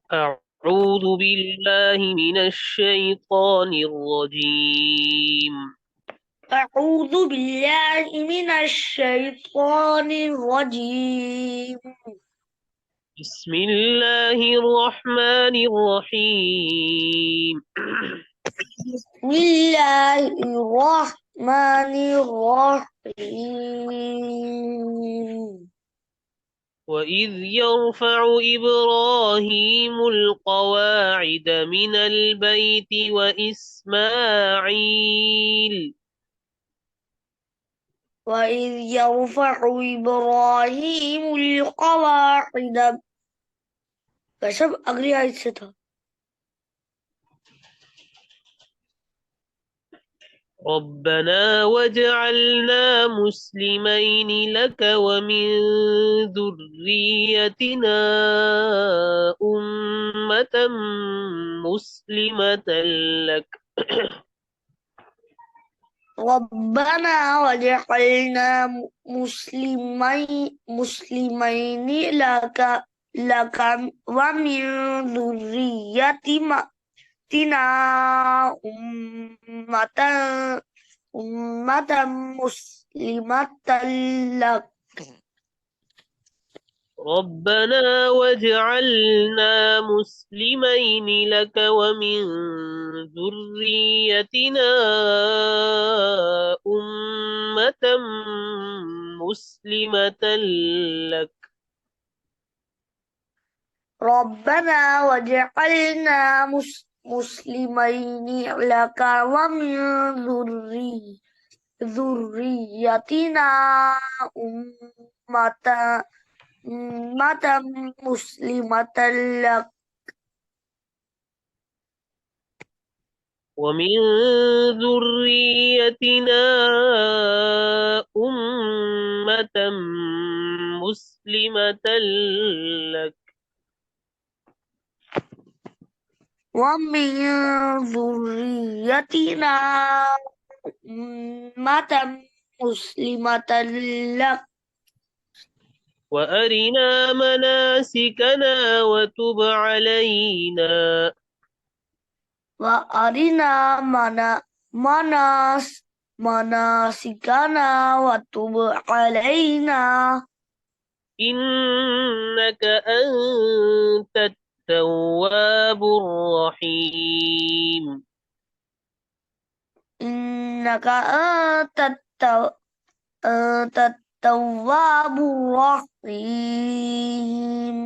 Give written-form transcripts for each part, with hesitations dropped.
أعوذ بالله من الشيطان الرجيم. أعوذ بالله من الشيطان الرجيم. بسم الله الرحمن الرحيم. بسم الله الرحمن الرحيم. وإذ يرفع إبراهيم القواعد من البيت وإسماعيل وإذ يرفع إبراهيم القواعد कैसे अगली आयत से था। ربنا واجعلنا مسلمين لك ومن ذريتنا أمة مسلمة لك. ربنا وجعلنا مسلمين لك ومن ذريتنا أمة مسلمة لك. ربنا واجعلنا مسلمين لك ومن ذريتنا أمة مسلمة لك. ربنا وجعلنا مسلمين لك ومن ذريتنا أمة مسلمة لك. ومن ذريتنا أمة مسلمة لك. ومن ذريتنا أمة مسلمة لك. وأرنا مناسكنا وتب علينا. وأرنا مناسكنا وتب علينا. إنك أنت التواب الرحيم. إنك أنت التواب الرحيم.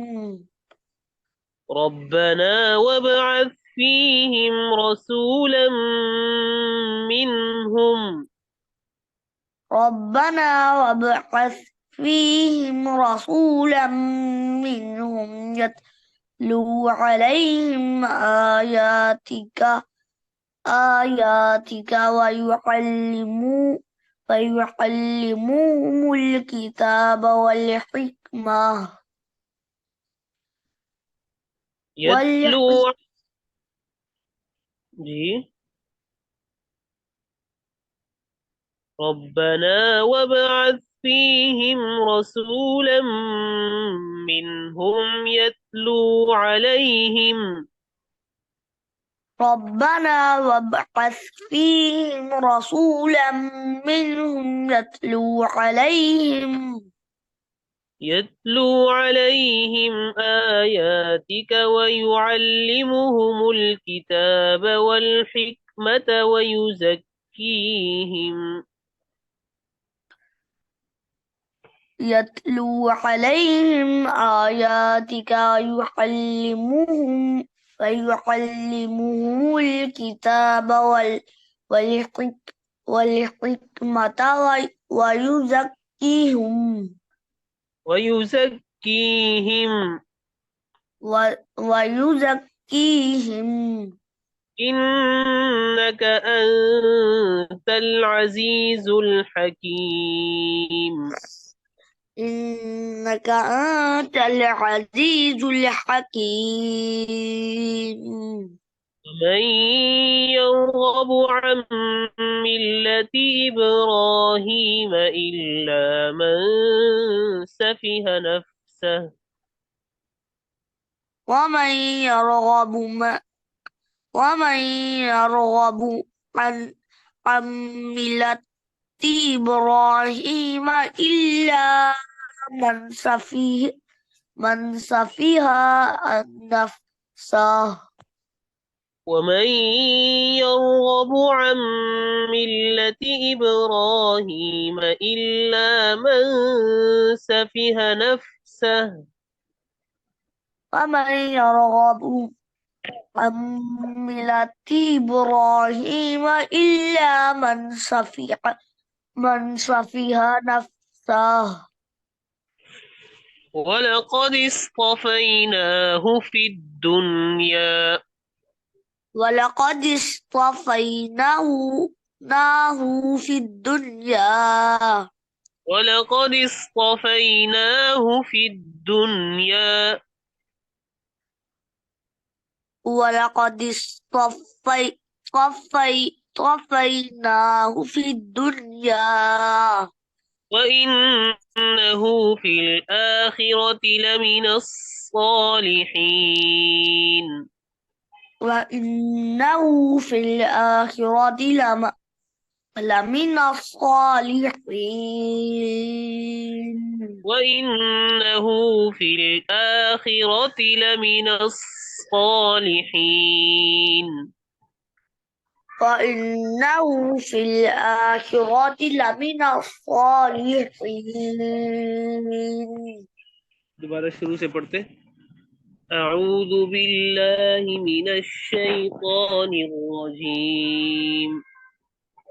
ربنا وابعث فيهم رسولا منهم ربنا وابعث فيهم رسولا منهم يتلو عليهم آياتك ويعلمهم الكتاب والحكمة يتلو جي ربنا وابعث فيهم رسولا منهم يتلو عليهم ربنا وابعث فيهم رسولا منهم يتلو عليهم آياتك ويعلمهم الكتاب والحكمة ويزكيهم يتلو عليهم آياتك ويعلمهم الكتاب والحكمة ويزكيهم ويزكيهم. إنك أنت العزيز الحكيم. إنك أنت العزيز الحكيم. ومن يرغب عن ملة إبراهيم إلا من سفه نفسه ومن يرغب ومن يرغب عن عن ملة إبراهيم إلا من سفيه نفسه. ومن يرغب عن ملة إبراهيم إلا من سفه نفسه. ومن يرغب عن ملة إبراهيم إلا من سفيه نفسه. ولقد اصطفيناه في الدنيا ولقد اصطفيناه في الدنيا. ولقد اصطفيناه في الدنيا ولقد اصطفيناه في الدنيا. وإنه في الآخرة لمن الصالحين. وإنه في الآخرة لمن الصالحين. وإنه في الآخرة لمن الصالحين. وإنه في الآخرة لمن الصالحين. दोबारा शुरू से पढ़ते أعوذ بالله من الشيطان الرجيم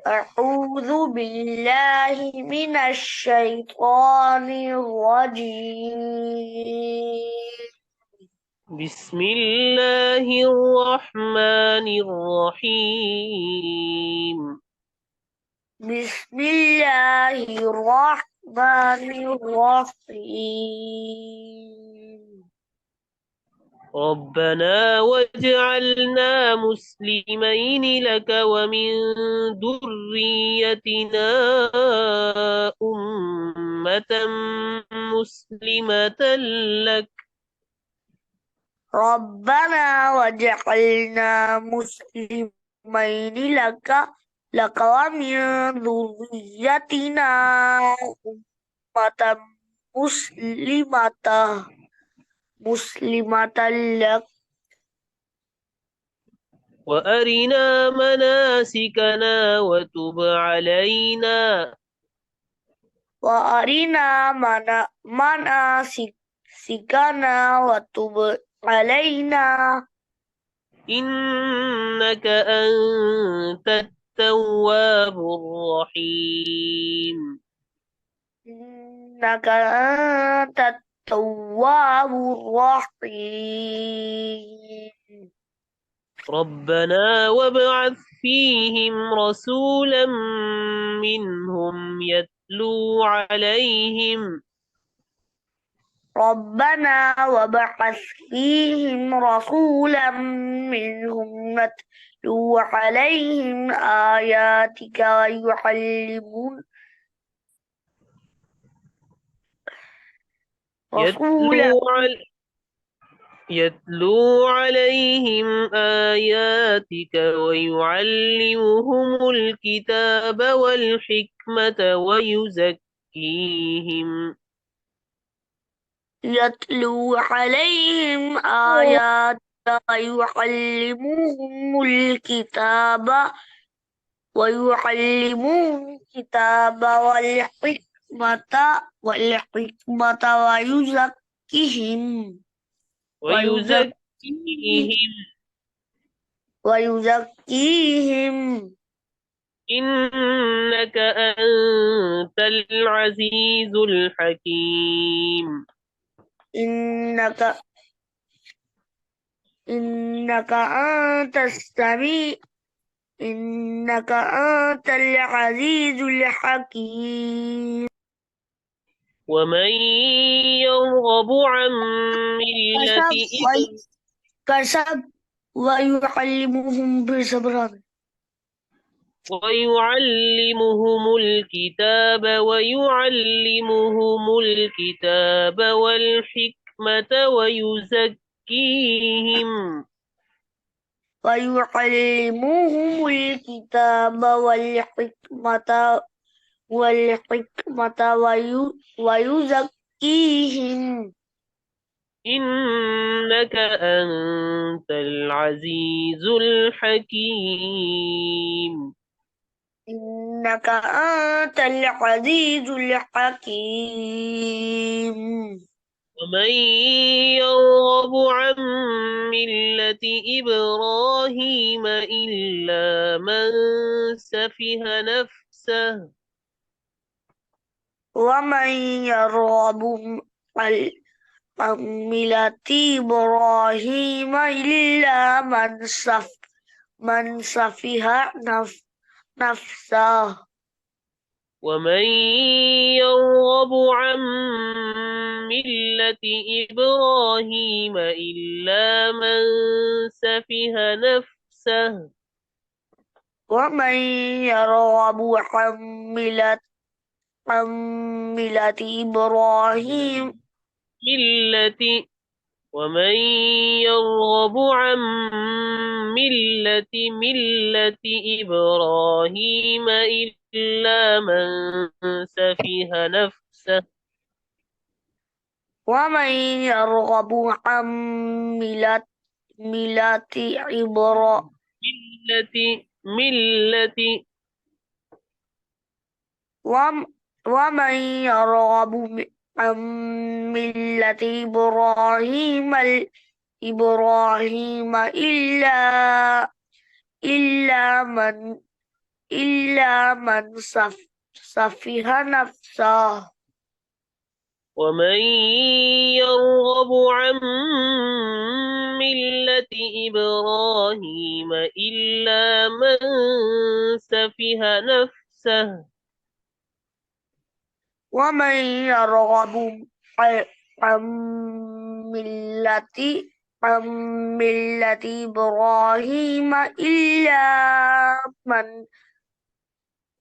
أعوذ بالله من الشيطان الرجيم. بسم الله الرحمن الرحيم بسم الله الرحمن الرحيم. ربنا واجعلنا مسلمين لك ومن ذريتنا أمة مسلمة لك ربنا واجعلنا مسلمين لك ومن ذريتنا أمة مسلمة لك وأرنا مناسكنا وتب علينا وأرنا مناسكنا وتب علينا إنك أنت التواب الرحيم إنك أنت التواب الرحيم. ربنا وابعث فيهم رسولا منهم يتلو عليهم ربنا وابعث فيهم رسولا منهم يتلو عليهم آياتك رسولا يتلو, يتلو عليهم آياتك ويعلمهم الكتاب والحكمة ويزكيهم يتلو عليهم آياتك ويعلمهم الكتاب والحكمة ويزكيهم ويزك ويزكيهم ويزكيهم إنك أنت العزيز الحكيم إنك إنك أنت السميع إنك أنت العزيز الحكيم. ومن يرغب عن ملة كسب ويعلمهم بالصبر. ويعلمهم الكتاب والحكمة ويزكيهم ويزكيهم ويعلمهم الكتاب والحكمة ويزكيهم إنك أنت العزيز الحكيم. إنك أنت العزيز الحكيم. ومن يرغب عن ملة إبراهيم إلا من سفه نفسه ومن يرغب عن ملة إبراهيم إلا من سفه نفسه. ومن يرغب عن ملة إبراهيم إلا من سفه نفسه ومن يرغب عن ملة إبراهيم ملة ومن يرغب عن ملة إبراهيم إلا من سفه نفسه ومن يرغب عن ملة إبراهيم ملة ومن يرغب عن ملة إبراهيم إلا من سفه نفسه. ومن يرغب عن ملة إبراهيم إلا من سفه نفسه ومن يرغب عن ملة عن ملة إبراهيم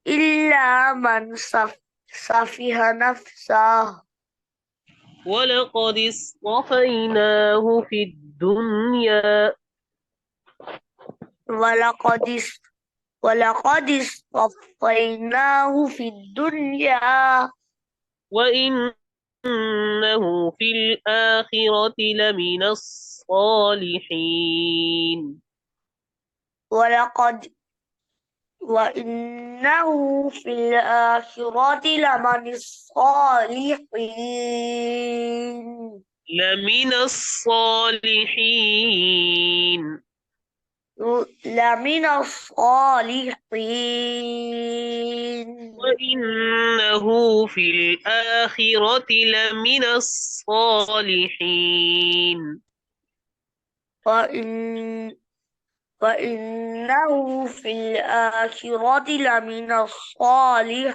إلا من سفه نفسه. ولقد اصطفيناه في الدنيا ولقد ولقد اصطفيناه في الدنيا وإنه في الآخرة لمن الصالحين. ولقد وإنه في الآخرة لمن الصالحين. لمن الصالحين لمن الصالحين. وإنه في الآخرة لمن الصالحين. وإن وإنه في الآخرة لمن الصالحين.